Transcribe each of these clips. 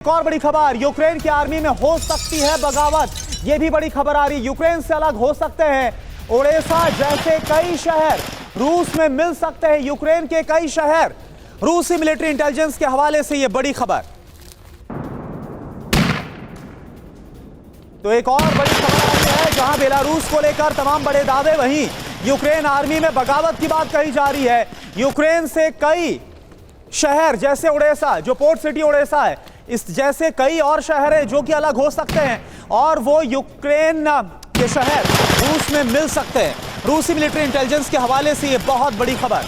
एक और बड़ी खबर, यूक्रेन की आर्मी में हो सकती है बगावत। यह भी बड़ी खबर आ रही, यूक्रेन से अलग हो सकते हैं ओडेसा जैसे कई शहर, रूस में मिल सकते हैं यूक्रेन के कई शहर। रूसी मिलिट्री इंटेलिजेंस के हवाले से यह बड़ी खबर। तो एक और बड़ी खबर आ रही है, जहां बेलारूस को लेकर तमाम बड़े दावे, वहीं यूक्रेन आर्मी में बगावत की बात कही जा रही है। यूक्रेन से कई शहर जैसे ओडेसा, जो पोर्ट सिटी ओडेसा है, इस जैसे कई और शहर हैं जो कि अलग हो सकते हैं और वो यूक्रेन के शहर रूस में मिल सकते हैं। रूसी मिलिट्री इंटेलिजेंस के हवाले से यह बहुत बड़ी खबर।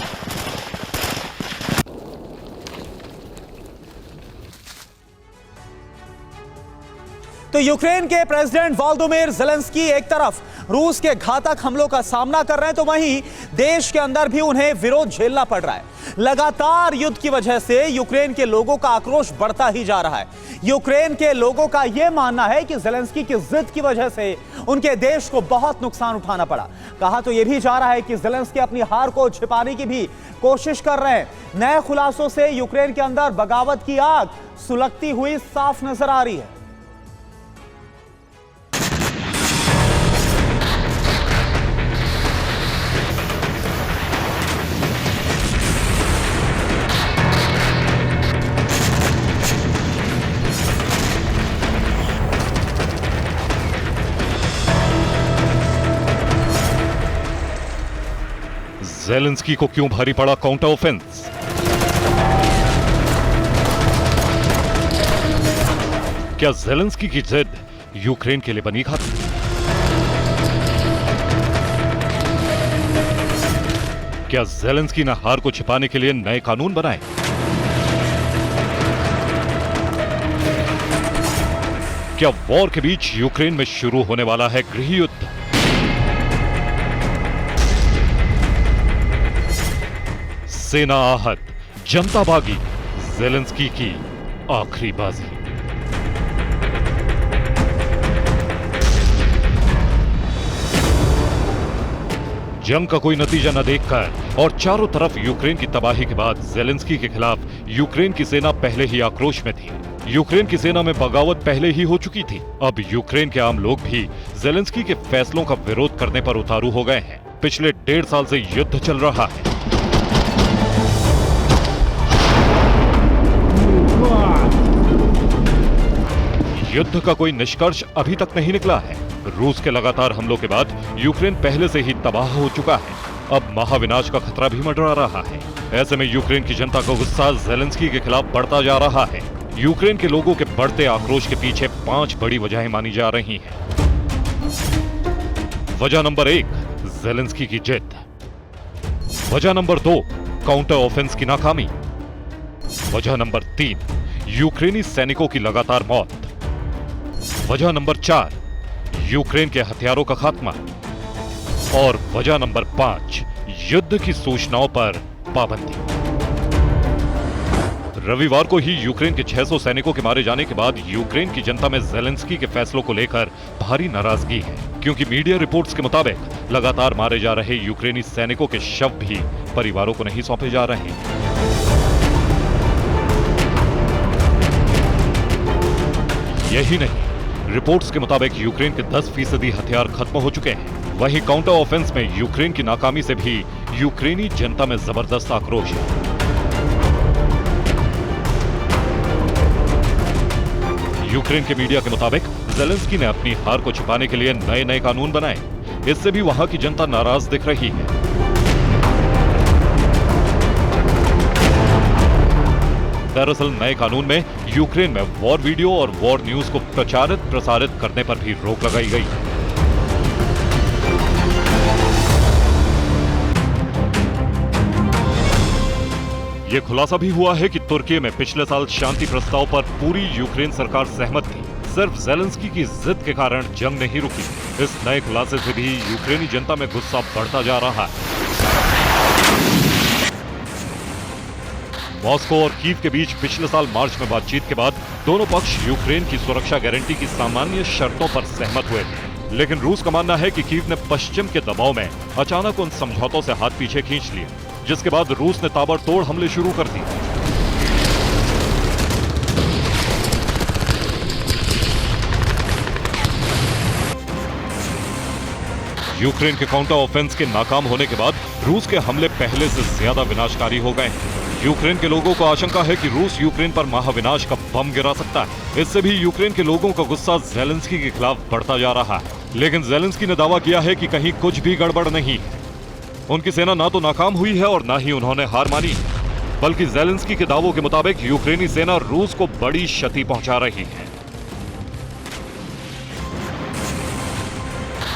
तो यूक्रेन के प्रेसिडेंट वोलोदिमीर ज़ेलेंस्की एक तरफ रूस के घातक हमलों का सामना कर रहे हैं, तो वहीं देश के अंदर भी उन्हें विरोध झेलना पड़ रहा है। लगातार युद्ध की वजह से यूक्रेन के लोगों का आक्रोश बढ़ता ही जा रहा है। यूक्रेन के लोगों का यह मानना है कि ज़ेलेंस्की की जिद की वजह से उनके देश को बहुत नुकसान उठाना पड़ा। कहा तो यह भी जा रहा है कि ज़ेलेंस्की अपनी हार को छिपाने की भी कोशिश कर रहे हैं। नए खुलासों से यूक्रेन के अंदर बगावत की आग सुलगती हुई साफ नजर आ रही है। ज़ेलेंस्की को क्यों भारी पड़ा काउंटर ऑफेंस? क्या ज़ेलेंस्की की जिद यूक्रेन के लिए बनी खाती? क्या ज़ेलेंस्की ने हार को छिपाने के लिए नए कानून बनाए? क्या वॉर के बीच यूक्रेन में शुरू होने वाला है गृह युद्ध? सेना आहत, जनता बागी, ज़ेलेंस्की की आखिरी बाजी। जंग का कोई नतीजा न देखकर और चारों तरफ यूक्रेन की तबाही के बाद ज़ेलेंस्की के खिलाफ यूक्रेन की सेना पहले ही आक्रोश में थी। यूक्रेन की सेना में बगावत पहले ही हो चुकी थी। अब यूक्रेन के आम लोग भी ज़ेलेंस्की के फैसलों का विरोध करने पर उतारू हो गए हैं। पिछले 1.5 साल से युद्ध चल रहा है। युद्ध का कोई निष्कर्ष अभी तक नहीं निकला है। रूस के लगातार हमलों के बाद यूक्रेन पहले से ही तबाह हो चुका है। अब महाविनाश का खतरा भी मंडरा रहा है। ऐसे में यूक्रेन की जनता का गुस्सा ज़ेलेंस्की के खिलाफ बढ़ता जा रहा है। यूक्रेन के लोगों के बढ़ते आक्रोश के पीछे 5 बड़ी वजहें मानी जा रही हैं। वजह नंबर 1, ज़ेलेंस्की की जिद। वजह नंबर 2, काउंटर ऑफेंस की नाकामी। वजह नंबर 3, यूक्रेनी सैनिकों की लगातार मौत। वजह नंबर 4, यूक्रेन के हथियारों का खात्मा। और वजह नंबर 5, युद्ध की सूचनाओं पर पाबंदी। रविवार को ही यूक्रेन के 600 सैनिकों के मारे जाने के बाद यूक्रेन की जनता में ज़ेलेंस्की के फैसलों को लेकर भारी नाराजगी है, क्योंकि मीडिया रिपोर्ट्स के मुताबिक लगातार मारे जा रहे यूक्रेनी सैनिकों के शव भी परिवारों को नहीं सौंपे जा रहे हैं। यही नहीं, रिपोर्ट्स के मुताबिक यूक्रेन के 10% हथियार खत्म हो चुके हैं। वहीं काउंटर ऑफेंस में यूक्रेन की नाकामी से भी यूक्रेनी जनता में जबरदस्त आक्रोश है। यूक्रेन के मीडिया के मुताबिक ज़ेलेंस्की ने अपनी हार को छुपाने के लिए नए कानून बनाए। इससे भी वहां की जनता नाराज दिख रही है। दरअसल नए कानून में यूक्रेन में वॉर वीडियो और वॉर न्यूज को प्रसारित करने पर भी रोक लगाई गई है। यह खुलासा भी हुआ है कि तुर्की में पिछले साल शांति प्रस्ताव पर पूरी यूक्रेन सरकार सहमत थी। सिर्फ ज़ेलेंस्की की जिद के कारण जंग नहीं रुकी। इस नए खुलासे से भी यूक्रेनी जनता में गुस्सा बढ़ता जा रहा है। मॉस्को और कीव के बीच पिछले साल मार्च में बातचीत के बाद दोनों पक्ष यूक्रेन की सुरक्षा गारंटी की सामान्य शर्तों पर सहमत हुए थे। लेकिन रूस का मानना है कि कीव ने पश्चिम के दबाव में अचानक उन समझौतों से हाथ पीछे खींच लिए, जिसके बाद रूस ने ताबड़तोड़ हमले शुरू कर दिए। यूक्रेन के काउंटर ऑफेंस के नाकाम होने के बाद रूस के हमले पहले से ज्यादा विनाशकारी हो गए हैं। यूक्रेन के लोगों को आशंका है कि रूस यूक्रेन पर महाविनाश का बम गिरा सकता है। इससे भी यूक्रेन के लोगों का गुस्सा ज़ेलेंस्की के खिलाफ बढ़ता जा रहा है। लेकिन ज़ेलेंस्की ने दावा किया है कि कहीं कुछ भी गड़बड़ नहीं। उनकी सेना ना तो नाकाम हुई है और ना ही उन्होंने हार मानी, बल्कि ज़ेलेंस्की के दावों के मुताबिक यूक्रेनी सेना रूस को बड़ी क्षति पहुंचा रही है।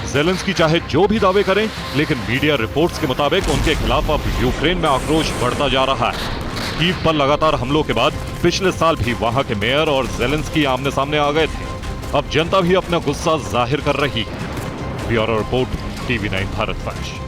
ज़ेलेंस्की चाहे जो भी दावे करें, लेकिन मीडिया रिपोर्ट्स के मुताबिक उनके खिलाफ अब यूक्रेन में आक्रोश बढ़ता जा रहा है। कीव पर लगातार हमलों के बाद पिछले साल भी वहां के मेयर और ज़ेलेंस्की आमने सामने आ गए थे। अब जनता भी अपना गुस्सा जाहिर कर रही है। Bureau report, TV9 Bharatvarsh.